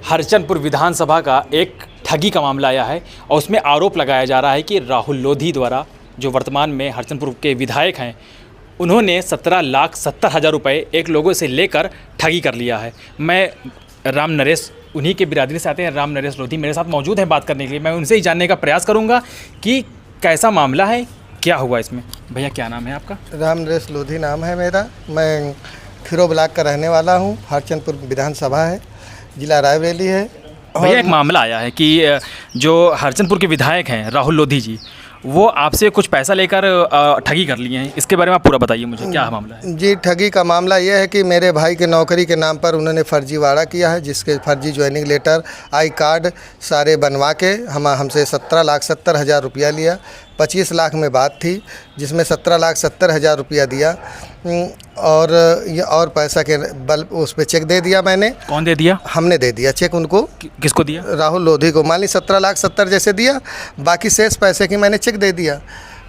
हरचंदपुर विधानसभा का एक ठगी का मामला आया है और उसमें आरोप लगाया जा रहा है कि राहुल लोधी द्वारा, जो वर्तमान में हरचंदपुर के विधायक हैं, उन्होंने 17,70,000 रुपये एक लोगों से लेकर ठगी कर लिया है। मैं राम नरेश, उन्हीं के बिरादरी से आते हैं, राम नरेश लोधी मेरे साथ मौजूद हैं बात करने के लिए। मैं उनसे ही जानने का प्रयास करूँगा कि कैसा मामला है, क्या हुआ इसमें। भैया क्या नाम है आपका? राम नरेश लोधी नाम है मेरा। मैं खीरो ब्लॉक का रहने वाला हूँ। हरचंदपुर विधानसभा है, जिला रायबरेली है। भैया एक मामला आया है कि जो हरचंदपुर के विधायक हैं राहुल लोधी जी, वो आपसे कुछ पैसा लेकर ठगी कर लिए हैं। इसके बारे में आप पूरा बताइए मुझे, क्या मामला है? जी, ठगी का मामला ये है कि मेरे भाई के नौकरी के नाम पर उन्होंने फर्जीवाड़ा किया है, जिसके फर्जी ज्वाइनिंग लेटर, आई कार्ड सारे बनवा के हमसे 17,70,000 रुपया लिया। 25 लाख में बात थी, जिसमें 17,70,000 रुपया दिया और पैसा के बल उस पर चेक दे दिया मैंने। कौन दे दिया? हमने दे दिया चेक उनको। किसको दिया? राहुल लोधी को। मान ली 17,70,000 जैसे दिया, बाकी शेष पैसे की मैंने चेक दे दिया।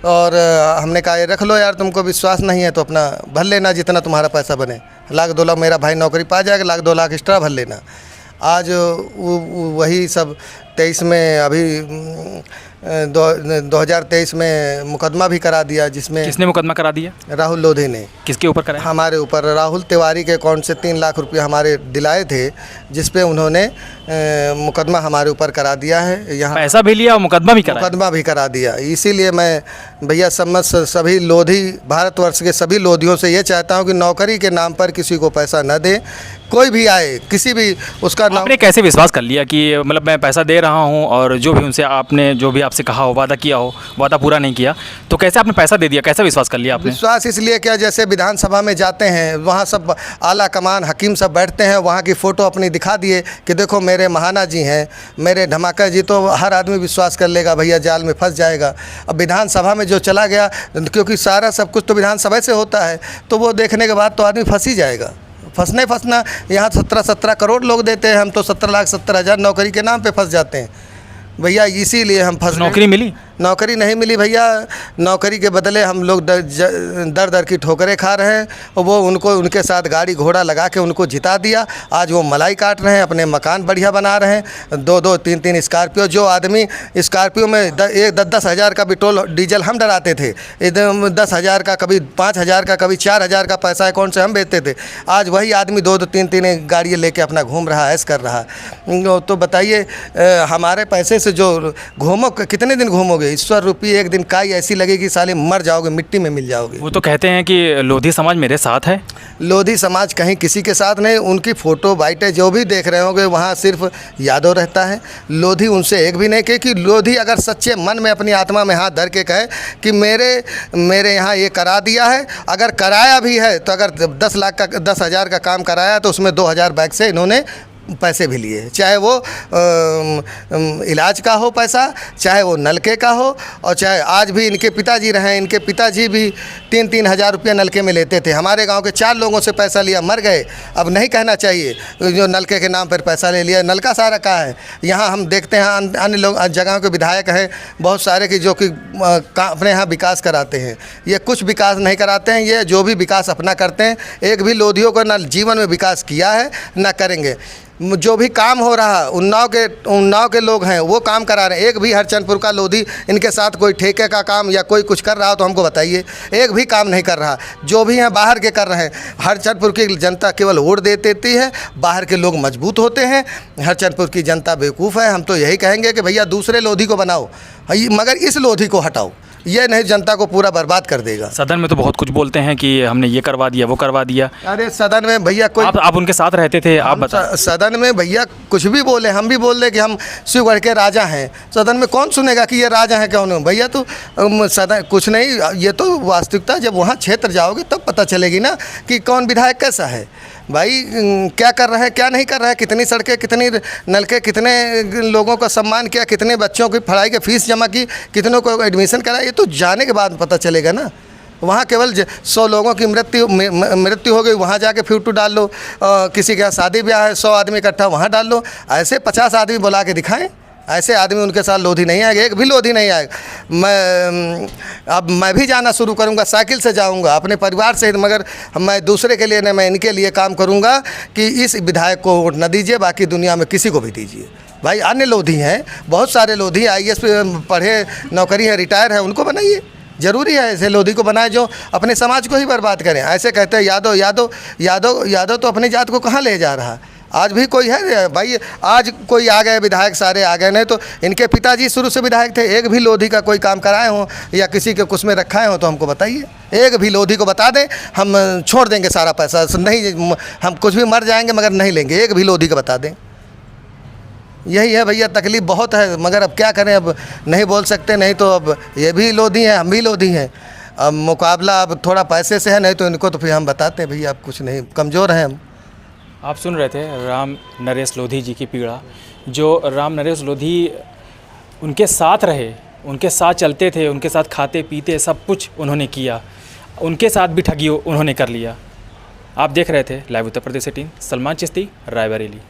और हमने कहा ये रख लो यार, तुमको विश्वास नहीं है तो अपना भर लेना जितना तुम्हारा पैसा बने। 1,00,000-2,00,000 मेरा भाई नौकरी पा जाएगा, 1,00,000-2,00,000 एक्स्ट्रा भर लेना। आज वही सब 23 में अभी 2023 में मुकदमा भी करा दिया। जिसमें किसने मुकदमा करा दिया? राहुल लोधी ने। किसके ऊपर कराया? हमारे ऊपर। राहुल तिवारी के अकाउंट से 3 लाख रुपया हमारे दिलाए थे, जिस पे उन्होंने मुकदमा हमारे ऊपर करा दिया है। यहाँ पैसा भी लिया और मुकदमा भी करा दिया। इसीलिए मैं भैया सभी लोधी, भारतवर्ष के सभी लोधियों से ये चाहता हूँ कि नौकरी के नाम पर किसी को पैसा न दे। कोई भी आए, किसी भी उसका नाम। आपने कैसे विश्वास कर लिया कि मतलब मैं पैसा दे रहा हूँ और जो भी उनसे आपने जो भी आपसे कहा हो, वादा किया हो, वादा पूरा नहीं किया, तो कैसे आपने पैसा दे दिया? कैसा विश्वास कर लिया आपने? विश्वास इसलिए क्या, जैसे विधानसभा में जाते हैं, वहाँ सब आला कमान हकीम सब बैठते हैं, वहाँ की फ़ोटो अपनी दिखा दिए कि देखो मेरे महाना जी हैं, मेरे धमाका जी, तो हर आदमी विश्वास कर लेगा, भैया जाल में फंस जाएगा। अब विधानसभा में जो चला गया, क्योंकि सारा सब कुछ तो विधानसभा से होता है, तो वो देखने के बाद तो आदमी फंस ही जाएगा। फंसना यहाँ 17 करोड़ लोग देते हैं, हम तो 17,70,000 नौकरी के नाम पे फंस जाते हैं भैया। इसीलिए हम फंस। नौकरी मिली? नौकरी नहीं मिली भैया। नौकरी के बदले हम लोग दर दर की ठोकरें खा रहे हैं, और वो उनके साथ गाड़ी घोड़ा लगा के उनको जिता दिया। आज वो मलाई काट रहे हैं, अपने मकान बढ़िया बना रहे हैं। 2-2, 3-3 स्कॉर्पियो। जो आदमी स्कॉर्पियो में 10-10 हज़ार का पेट्रोल डीजल हम डराते थे, एकदम 10,000 का, कभी 5,000 का, कभी 4,000 का पैसा अकाउंट से हम भेजते थे। आज वही आदमी 2-2, 3-3 गाड़ियाँ लेके अपना घूम रहा है, ऐश कर रहा है। तो बताइए, हमारे पैसे से जो कितने दिन घूमोगे? ईश्वर रूपी एक दिन काई ऐसी लगेगी, साले मर जाओगे, मिट्टी में मिल जाओगे। वो तो कहते हैं कि लोधी समाज मेरे साथ है। लोधी समाज कहीं किसी के साथ नहीं। उनकी फ़ोटो बाइटें जो भी देख रहे होंगे, वहाँ सिर्फ यादव रहता है। लोधी उनसे एक भी नहीं कहे कि लोधी अगर सच्चे मन में अपनी आत्मा में हाथ धर के कहे कि मेरे यहाँ ये करा दिया है, अगर कराया भी है तो अगर 10,00,000 का काम कराया तो उसमें 2,000 बैग से इन्होंने पैसे भी लिए, चाहे वो इलाज का हो पैसा, चाहे वो नलके का हो, और चाहे आज भी इनके पिताजी रहे, इनके पिताजी भी 3-3 हज़ार रुपये नलके में लेते थे। हमारे गांव के 4 लोगों से पैसा लिया, मर गए। अब नहीं कहना चाहिए जो नलके के नाम पर पैसा ले लिया। नलका सारा का है। यहाँ हम देखते हैं अन्य लोग जगहों के विधायक हैं बहुत सारे की, जो कि अपने यहाँ विकास कराते हैं। ये कुछ विकास नहीं कराते हैं। ये जो भी विकास अपना करते हैं, एक भी लोधियों को ना जीवन में विकास किया है ना करेंगे। जो भी काम हो रहा, उन्नाव के लोग हैं वो काम करा रहे हैं। एक भी हरचंदपुर का लोधी इनके साथ कोई ठेके का काम या कोई कुछ कर रहा हो तो हमको बताइए। एक भी काम नहीं कर रहा। जो भी हैं बाहर के कर रहे हैं। हरचंदपुर की जनता केवल वोट देती है, बाहर के लोग मजबूत होते हैं। हरचंदपुर की जनता बेवकूफ़ है। हम तो यही कहेंगे कि भैया दूसरे लोधी को बनाओ, मगर इस लोधी को हटाओ। ये नहीं जनता को पूरा बर्बाद कर देगा। सदन में तो बहुत कुछ बोलते हैं कि हमने ये करवा दिया, वो करवा दिया। अरे सदन में भैया कोई, आप उनके साथ रहते थे, आप बताएं। सदन में भैया कुछ भी बोले, हम भी बोल दे कि हम शिवगढ़ के राजा हैं। सदन में कौन सुनेगा कि ये राजा हैं कौन? भैया तो सदन कुछ नहीं। ये तो वास्तविकता, जब वहाँ क्षेत्र जाओगे तब पता चलेगी ना कि कौन विधायक कैसा है। भाई क्या कर रहा है, क्या नहीं कर रहा है, कितनी सड़कें, कितनी नलके, कितने लोगों का सम्मान किया, कितने बच्चों की पढ़ाई की फीस जमा की, कितनों को एडमिशन कराया। ये तो जाने के बाद पता चलेगा ना। वहाँ केवल 100 लोगों की मृत्यु हो गई, वहाँ जाके फोटो डाल लो। किसी के यहाँ शादी ब्याह है, 100 आदमी इकट्ठा, वहाँ डाल लो। ऐसे 50 आदमी बुला के दिखाएं ऐसे आदमी उनके साथ लोधी नहीं आएगा, एक भी लोधी नहीं आएगा। मैं भी जाना शुरू करूंगा, साइकिल से जाऊंगा अपने परिवार से, मगर मैं दूसरे के लिए नहीं, मैं इनके लिए काम करूंगा कि इस विधायक को वोट न दीजिए, बाकी दुनिया में किसी को भी दीजिए। भाई अन्य लोधी हैं, बहुत सारे लोधी IAS पढ़े नौकरी है, रिटायर है, उनको बनाइए। ज़रूरी है ऐसे लोधी को बनाए जो अपने समाज को ही बर्बाद करें। ऐसे कहते हैं यादव यादव यादव यादव, तो अपनी जात को कहाँ ले जा रहा है? आज भी कोई है भाई? आज कोई आ गए विधायक, सारे आ गए, नहीं तो इनके पिताजी शुरू से विधायक थे। एक भी लोधी का कोई काम कराए हों या किसी के कुछ में रखाए हों तो हमको बताइए। एक भी लोधी को बता दें, हम छोड़ देंगे सारा पैसा। नहीं, हम कुछ भी मर जाएंगे मगर नहीं लेंगे। एक भी लोधी का बता दें। यही है भैया, तकलीफ़ बहुत है, मगर अब क्या करें, अब नहीं बोल सकते। नहीं तो अब ये भी लोधी हैं, हम भी लोधी हैं। अब मुकाबला अब थोड़ा पैसे से है, नहीं तो इनको तो फिर हम बताते हैं भैया आप कुछ नहीं, कमज़ोर हैं हम। आप सुन रहे थे राम नरेश लोधी जी की पीड़ा। जो राम नरेश लोधी उनके साथ रहे, उनके साथ चलते थे, उनके साथ खाते पीते सब कुछ उन्होंने किया, उनके साथ भी ठगी उन्होंने कर लिया। आप देख रहे थे लाइव उत्तर प्रदेश 18, सलमान चिश्ती, रायबरेली।